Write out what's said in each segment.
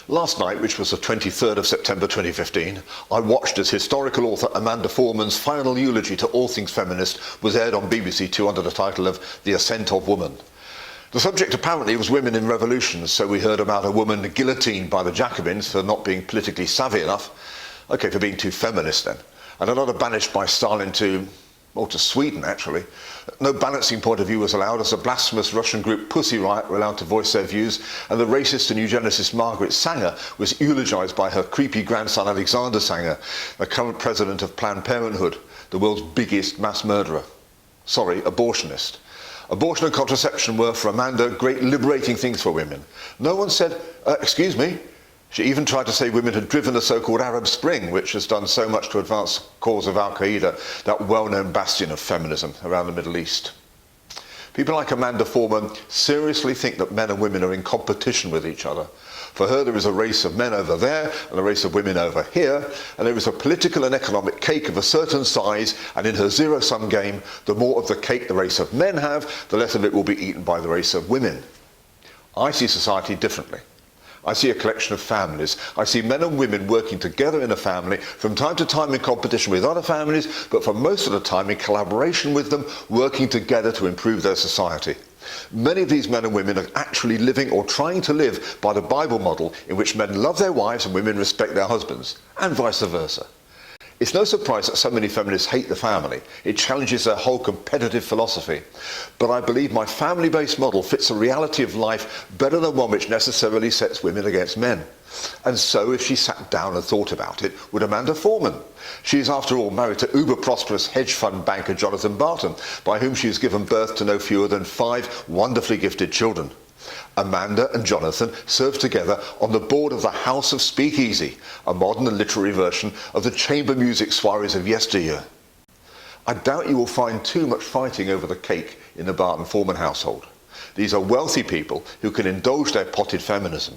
Last night, which was the 23rd of September 2015, I watched as historical author Amanda Foreman's final eulogy to all things feminist was aired on BBC Two under the title of The Ascent of Woman. The subject apparently was women in revolutions, so we heard about a woman guillotined by the Jacobins for not being politically savvy enough. Okay, for being too feminist then. And another banished by Stalin to Sweden, actually. No balancing point of view was allowed as the blasphemous Russian group Pussy Riot were allowed to voice their views, and the racist and eugenicist Margaret Sanger was eulogised by her creepy grandson Alexander Sanger, the current president of Planned Parenthood, the world's biggest mass murderer. Sorry, abortionist. Abortion and contraception were, for Amanda, great liberating things for women. No one said, excuse me. She even tried to say women had driven the so-called Arab Spring, which has done so much to advance the cause of Al-Qaeda, that well-known bastion of feminism around the Middle East. People like Amanda Foreman seriously think that men and women are in competition with each other. For her, there is a race of men over there and a race of women over here, and there is a political and economic cake of a certain size, and in her zero-sum game, the more of the cake the race of men have, the less of it will be eaten by the race of women. I see society differently. I see a collection of families. I see men and women working together in a family, from time to time in competition with other families, but for most of the time in collaboration with them, working together to improve their society. Many of these men and women are actually living or trying to live by the Bible model in which men love their wives and women respect their husbands, and vice versa. It's no surprise that so many feminists hate the family. It challenges their whole competitive philosophy. But I believe my family-based model fits the reality of life better than one which necessarily sets women against men. And so, if she sat down and thought about it, would Amanda Foreman. She is, after all, married to uber-prosperous hedge fund banker Jonathan Barton, by whom she has given birth to no fewer than 5 wonderfully gifted children. Amanda and Jonathan served together on the board of the House of Speakeasy, a modern and literary version of the chamber music soirees of yesteryear. I doubt you will find too much fighting over the cake in the Barton Foreman household. These are wealthy people who can indulge their potted feminism.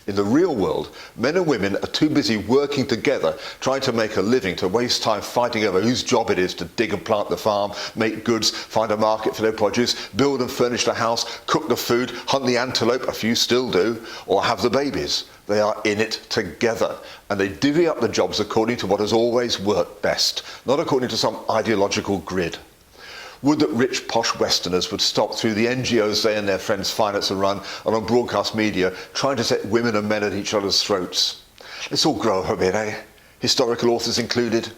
In the real world, men and women are too busy working together, trying to make a living, to waste time fighting over whose job it is to dig and plant the farm, make goods, find a market for their produce, build and furnish the house, cook the food, hunt the antelope, a few still do, or have the babies. They are in it together, and they divvy up the jobs according to what has always worked best, not according to some ideological grid. Would that rich, posh Westerners would stop through the NGOs they and their friends finance and run, and on broadcast media, trying to set women and men at each other's throats. Let's all grow up a bit, eh? Historical authors included.